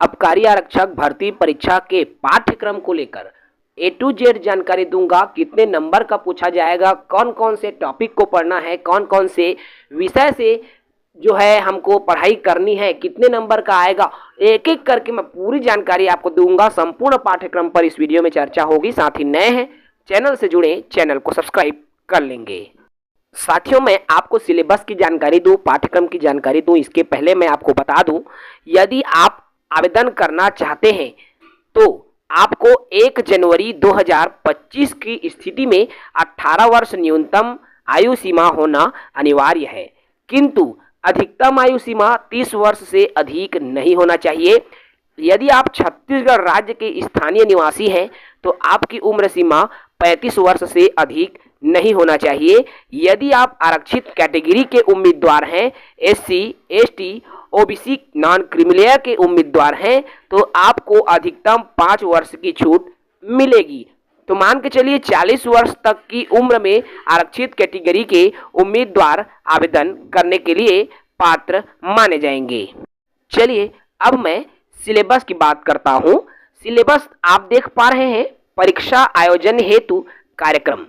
आबकारी आरक्षक भर्ती परीक्षा के पाठ्यक्रम को लेकर ए टू जेड जानकारी दूंगा। कितने नंबर का पूछा जाएगा, कौन कौन से टॉपिक को पढ़ना है, कौन कौन से विषय से जो है हमको पढ़ाई करनी है, कितने नंबर का आएगा, एक एक करके मैं पूरी जानकारी आपको दूंगा। संपूर्ण पाठ्यक्रम पर इस वीडियो में चर्चा होगी। साथ ही नए हैं चैनल से जुड़े, चैनल को सब्सक्राइब कर लेंगे। साथियों, मैं आपको सिलेबस की जानकारी दूं, पाठ्यक्रम की जानकारी दूं, इसके पहले मैं आपको बता दूं, यदि आप आवेदन करना चाहते हैं तो आपको 1 जनवरी 2025 की स्थिति में 18 वर्ष न्यूनतम आयु सीमा होना अनिवार्य है, किंतु अधिकतम आयु सीमा 30 वर्ष से अधिक नहीं होना चाहिए। यदि आप छत्तीसगढ़ राज्य के स्थानीय निवासी हैं तो आपकी उम्र सीमा 35 वर्ष से अधिक नहीं होना चाहिए। यदि आप आरक्षित कैटेगरी के उम्मीदवार हैं, SC, ST, OBC non creamy layer के उम्मीदवार हैं, तो आपको अधिकतम 5 वर्ष की छूट मिलेगी। तो मान के चलिए 40 वर्ष तक की उम्र में आरक्षित कैटेगरी के उम्मीदवार आवेदन करने के लिए पात्र माने जाएंगे। चलिए अब मैं सिलेबस की बात करता हूं। सिलेबस आप देख पा रहे हैं, परीक्षा आयोजन हेतु कार्यक्रम।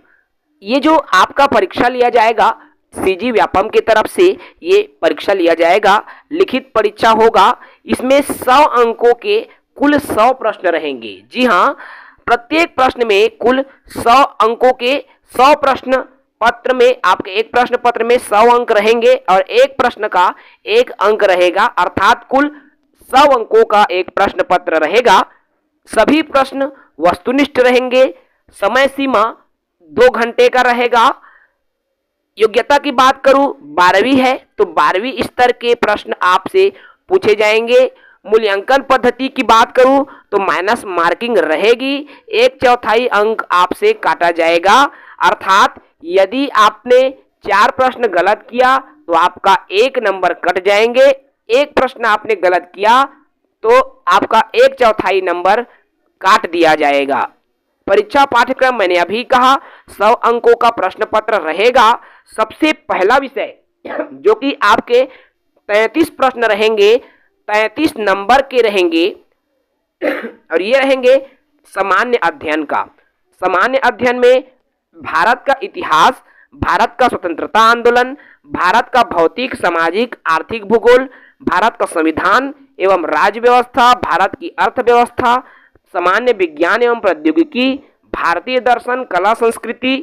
ये जो आपका परीक्षा लिया जाएगा, CG व्यापम की तरफ से ये परीक्षा लिया जाएगा, लिखित परीक्षा होगा। इसमें 100 अंकों के कुल 100 प्रश्न रहेंगे। जी हाँ, प्रत्येक प्रश्न में कुल 100 अंकों के 100 प्रश्न पत्र में, आपके एक प्रश्न पत्र में 100 अंक रहेंगे और एक प्रश्न का 1 अंक रहेगा, अर्थात कुल 100 अंकों का एक प्रश्न पत्र रहेगा। सभी प्रश्न वस्तुनिष्ठ रहेंगे। समय सीमा 2 घंटे का रहेगा। योग्यता की बात करूं, 12वीं है तो 12वीं स्तर के प्रश्न आपसे पूछे जाएंगे। मूल्यांकन पद्धति की बात करूं तो माइनस मार्किंग रहेगी। 1/4 अंक आपसे काटा जाएगा, अर्थात यदि आपने 4 प्रश्न गलत किया तो आपका 1 नंबर कट जाएंगे। 1 प्रश्न आपने गलत किया तो आपका 1/4 नंबर काट दिया जाएगा। परीक्षा पाठ्यक्रम मैंने अभी कहा, 100 अंकों का प्रश्न पत्र रहेगा। सबसे पहला विषय जो कि आपके 33 प्रश्न रहेंगे, 33 नंबर के रहेंगे और ये रहेंगे सामान्य अध्ययन का। सामान्य अध्ययन में भारत का इतिहास, भारत का स्वतंत्रता आंदोलन, भारत का भौतिक, सामाजिक, आर्थिक भूगोल, भारत का संविधान एवं राज्य व्यवस्था, भारत की अर्थव्यवस्था, सामान्य विज्ञान एवं प्रौद्योगिकी, भारतीय दर्शन, कला संस्कृति।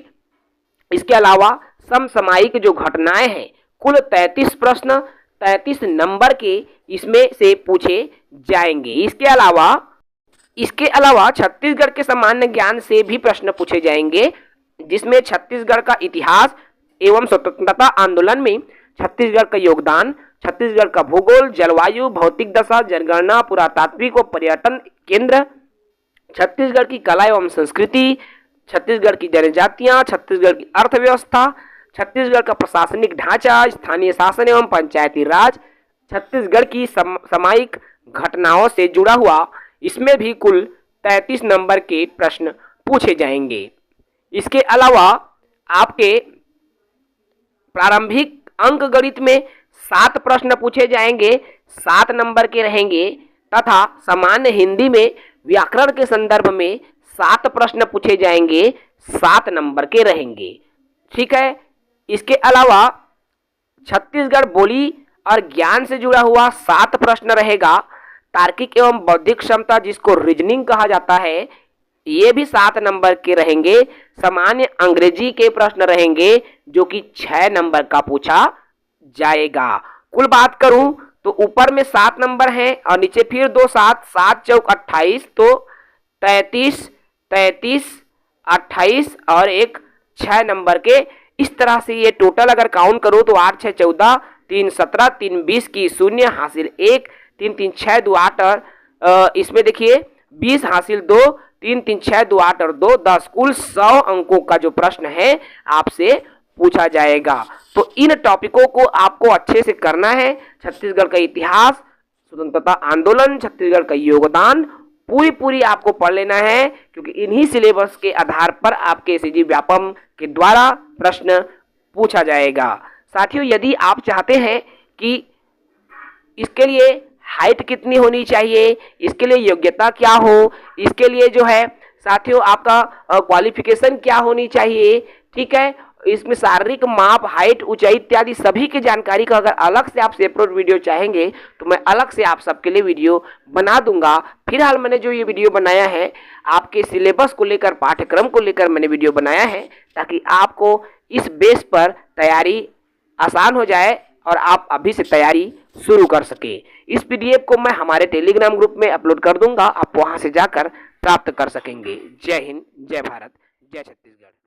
इसके अलावा समसामयिक जो घटनाएं हैं, कुल 33 प्रश्न 33 नंबर के इसमें से पूछे जाएंगे। इसके अलावा छत्तीसगढ़ के सामान्य ज्ञान से भी प्रश्न पूछे जाएंगे, जिसमें छत्तीसगढ़ का इतिहास एवं स्वतंत्रता आंदोलन में छत्तीसगढ़ का योगदान, छत्तीसगढ़ का भूगोल, जलवायु, भौतिक दशा, जनगणना, पुरातात्विक व पर्यटन केंद्र, छत्तीसगढ़ की कला एवं संस्कृति, छत्तीसगढ़ की जनजातियां, छत्तीसगढ़ की अर्थव्यवस्था, छत्तीसगढ़ का प्रशासनिक ढांचा, स्थानीय शासन एवं पंचायती राज, छत्तीसगढ़ की सामयिक घटनाओं से जुड़ा हुआ, इसमें भी कुल 33 नंबर के प्रश्न पूछे जाएंगे। इसके अलावा आपके प्रारंभिक अंक गणित में 7 प्रश्न पूछे जाएंगे, 7 नंबर के रहेंगे, तथा सामान्य हिंदी में व्याकरण के संदर्भ में 7 प्रश्न पूछे जाएंगे, 7 नंबर के रहेंगे। ठीक है। इसके अलावा छत्तीसगढ़ बोली और ज्ञान से जुड़ा हुआ 7 प्रश्न रहेगा। तार्किक एवं बौद्धिक क्षमता, जिसको रीजनिंग कहा जाता है, ये भी 7 नंबर के रहेंगे। सामान्य अंग्रेजी के प्रश्न रहेंगे जो कि 6 नंबर का पूछा जाएगा। कुल बात करूं तो ऊपर में 7 नंबर हैं और नीचे फिर 2 7, 7 चौक 28, तो 33, 33, 28 और एक 6 नंबर के। इस तरह से ये टोटल अगर काउंट करूं तो 8 6 14, 3 17, 3 20 की 0 हासिल 1, 3 3 6 2 8 और इसमें देखिए 20 हासिल 2, 3 3 6 2 8 और 2 10, कुल 100 अंकों का जो प्रश्न है आपसे पूछा जाएगा। तो इन टॉपिकों को आपको अच्छे से करना है। छत्तीसगढ़ का इतिहास, स्वतंत्रता आंदोलन, छत्तीसगढ़ का योगदान पूरी आपको पढ़ लेना है, क्योंकि इन्हीं सिलेबस के आधार पर आपके CG व्यापम के द्वारा प्रश्न पूछा जाएगा। साथियों, यदि आप चाहते हैं कि इसके लिए हाइट कितनी होनी चाहिए, इसके लिए योग्यता क्या हो, इसके लिए जो है साथियों आपका क्वालिफिकेशन क्या होनी चाहिए, ठीक है। इसमें शारीरिक माप, हाइट, ऊंचाई इत्यादि सभी की जानकारी का अगर अलग से आप सेपरेट वीडियो चाहेंगे तो मैं अलग से आप सबके लिए वीडियो बना दूंगा। फिलहाल मैंने जो ये वीडियो बनाया है आपके सिलेबस को लेकर, पाठ्यक्रम को लेकर मैंने वीडियो बनाया है ताकि आपको इस बेस पर तैयारी आसान हो जाए और आप अभी से तैयारी शुरू कर सके। इस पीडीएफ को मैं हमारे टेलीग्राम ग्रुप में अपलोड कर दूंगा, आप वहां से जाकर प्राप्त कर सकेंगे। जय हिंद, जय भारत, जय छत्तीसगढ़।